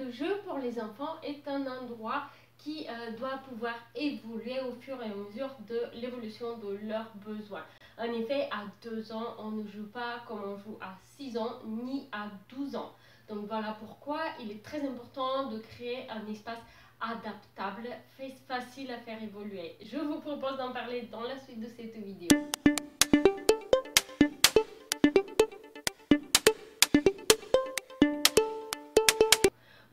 de jeu pour les enfants est un endroit qui doit pouvoir évoluer au fur et à mesure de l'évolution de leurs besoins. En effet, à 2 ans, on ne joue pas comme on joue à 6 ans ni à 12 ans. Donc voilà pourquoi il est très important de créer un espace adaptable, facile à faire évoluer. Je vous propose d'en parler dans la suite de cette vidéo.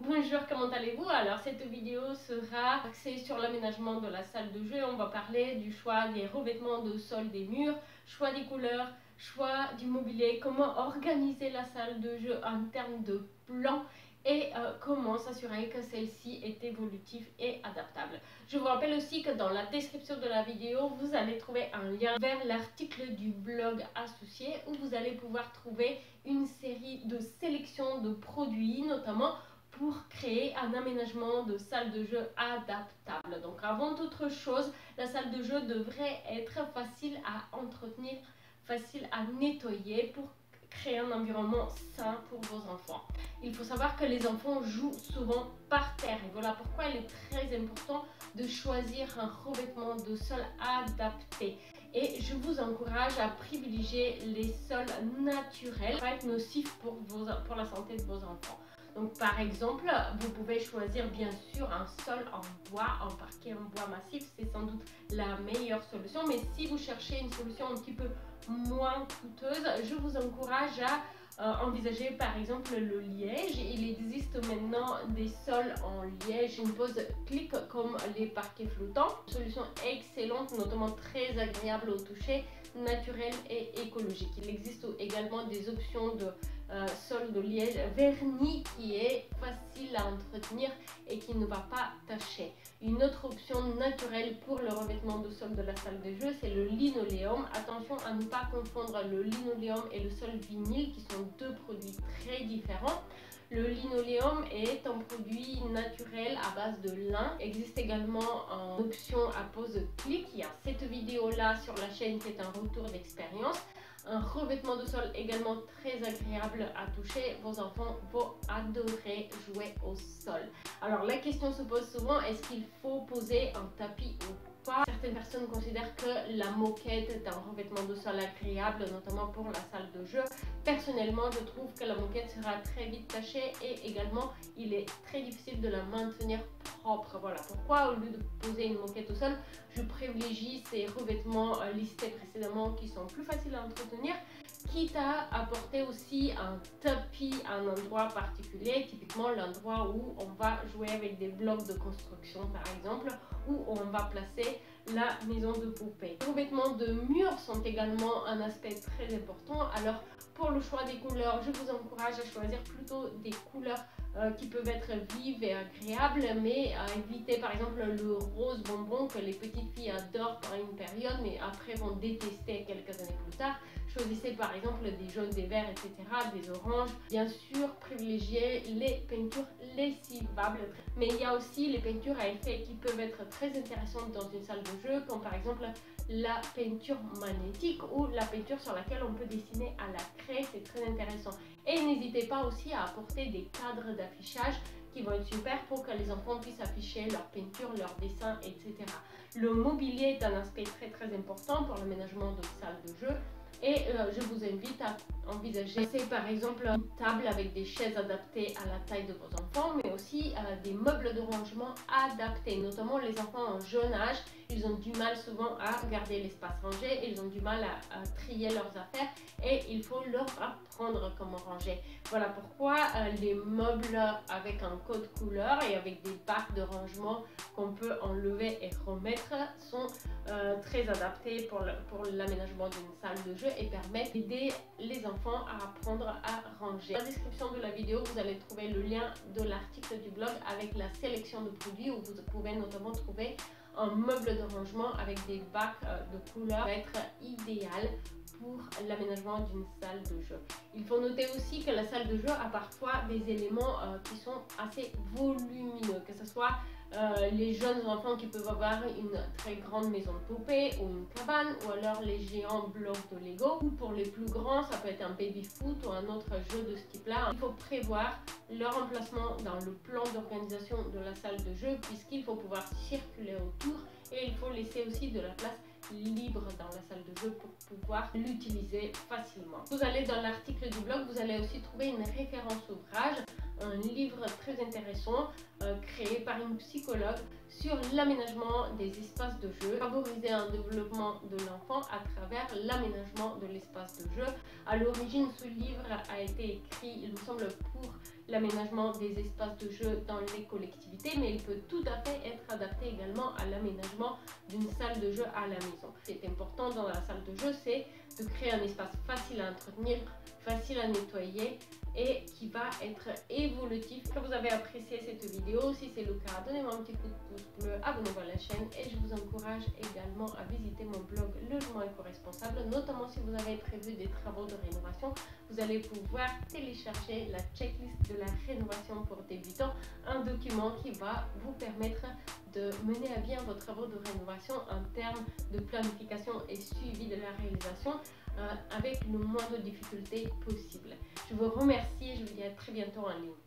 Bonjour, comment allez-vous? Alors cette vidéo sera axée sur l'aménagement de la salle de jeu. On va parler du choix des revêtements de sol des murs, choix des couleurs, choix du mobilier, comment organiser la salle de jeu en termes de plan et comment s'assurer que celle-ci est évolutive et adaptable. Je vous rappelle aussi que dans la description de la vidéo, vous allez trouver un lien vers l'article du blog associé où vous allez pouvoir trouver une série de sélections de produits, notamment pour créer un aménagement de salle de jeu adaptable. Donc avant toute chose, la salle de jeu devrait être facile à entretenir, facile à nettoyer pour créer un environnement sain pour vos enfants. Il faut savoir que les enfants jouent souvent par terre et voilà pourquoi il est très important de choisir un revêtement de sol adapté. Et je vous encourage à privilégier les sols naturels, pas être nocifs pour la santé de vos enfants. Donc par exemple, vous pouvez choisir bien sûr un sol en bois, en parquet en bois massif, c'est sans doute la meilleure solution. Mais si vous cherchez une solution un petit peu moins coûteuse, je vous encourage à envisager par exemple le liège. Il existe maintenant des sols en liège, une pose clic comme les parquets flottants. Une solution excellente, notamment très agréable au toucher, naturelle et écologique. Il existe également des options de sol de liège verni qui est facile à entretenir et qui ne va pas tacher. Une autre option naturelle pour le revêtement de sol de la salle de jeu, c'est le linoléum. Attention à ne pas confondre le linoléum et le sol vinyle qui sont deux produits très différents. Le linoléum est un produit naturel à base de lin. Il existe également en option à pose clic. Il y a cette vidéo là sur la chaîne qui est un retour d'expérience. Un revêtement de sol également très agréable à toucher. Vos enfants vont adorer jouer au sol. Alors la question se pose souvent, est-ce qu'il faut poser un tapis ou pas? Certaines personnes considèrent que la moquette est un revêtement de sol agréable, notamment pour la salle de jeu. Personnellement, je trouve que la moquette sera très vite tachée et également il est très difficile de la maintenir propre. Voilà pourquoi au lieu de poser une moquette au sol, je privilégie ces revêtements listés précédemment qui sont plus faciles à entretenir, quitte à apporter aussi un tapis à un endroit particulier, typiquement l'endroit où on va jouer avec des blocs de construction par exemple, où on va placer la maison de poupée. Les revêtements de murs sont également un aspect très important. Alors pour le choix des couleurs, je vous encourage à choisir plutôt des couleurs qui peuvent être vives et agréables, mais à éviter par exemple le rose bonbon que les petites filles adorent par une période mais après vont détester quelques années plus tard. Choisissez par exemple des jaunes, des verts, etc., des oranges. Bien sûr, privilégiez les peintures lessivables. Mais il y a aussi les peintures à effet qui peuvent être très intéressantes dans une salle de jeu, comme par exemple la peinture magnétique ou la peinture sur laquelle on peut dessiner à la craie, c'est très intéressant. Et n'hésitez pas aussi à apporter des cadres d'affichage qui vont être super pour que les enfants puissent afficher leurs peintures, leurs dessins, etc. Le mobilier est un aspect très important pour l'aménagement de salle de jeu. Et je vous invite à envisager par exemple une table avec des chaises adaptées à la taille de vos enfants, mais aussi des meubles de rangement adaptés, notamment les enfants en jeune âge. Ils ont du mal souvent à garder l'espace rangé, ils ont du mal à trier leurs affaires et il faut leur apprendre comment ranger. Voilà pourquoi les meubles avec un code couleur et avec des bacs de rangement qu'on peut enlever et remettre sont très adaptés pour l'aménagement d'une salle de jeu et permettent d'aider les enfants à apprendre à ranger. Dans la description de la vidéo, vous allez trouver le lien de l'article du blog avec la sélection de produits où vous pouvez notamment trouver un meuble de rangement avec des bacs de couleurs. Ça va être idéal pour l'aménagement d'une salle de jeu. Il faut noter aussi que la salle de jeu a parfois des éléments qui sont assez volumineux, que ce soit les jeunes enfants qui peuvent avoir une très grande maison de poupée ou une cabane, ou alors les géants blocs de Lego. Ou pour les plus grands, ça peut être un baby foot ou un autre jeu de ce type-là. Il faut prévoir leur emplacement dans le plan d'organisation de la salle de jeu, puisqu'il faut pouvoir circuler autour et il faut laisser aussi de la place libre dans la salle de jeu pour pouvoir l'utiliser facilement. Vous allez dans l'article du blog, vous allez aussi trouver une référence ouvrage, un livre très intéressant créé par une psychologue sur l'aménagement des espaces de jeu, favoriser un développement de l'enfant à travers l'aménagement de l'espace de jeu. À l'origine, ce livre a été écrit, il me semble, pour l'aménagement des espaces de jeu dans les collectivités, mais il peut tout à fait être adapté également à l'aménagement d'une salle de jeu à la maison. Ce qui est important dans la salle de jeu, c'est de créer un espace facile à entretenir, facile à nettoyer et qui va être évolutif. Si vous avez apprécié cette vidéo, si c'est le cas, donnez-moi un petit coup de pouce bleu, abonnez-vous à la chaîne et je vous encourage également à visiter mon blog Logement éco-responsable, notamment si vous avez prévu des travaux de rénovation. Vous allez pouvoir télécharger la checklist de la rénovation pour débutants, un document qui va vous permettre de mener à bien vos travaux de rénovation en termes de planification et suivi de la réalisation avec le moins de difficultés possible. Je vous remercie et je vous dis à très bientôt en ligne.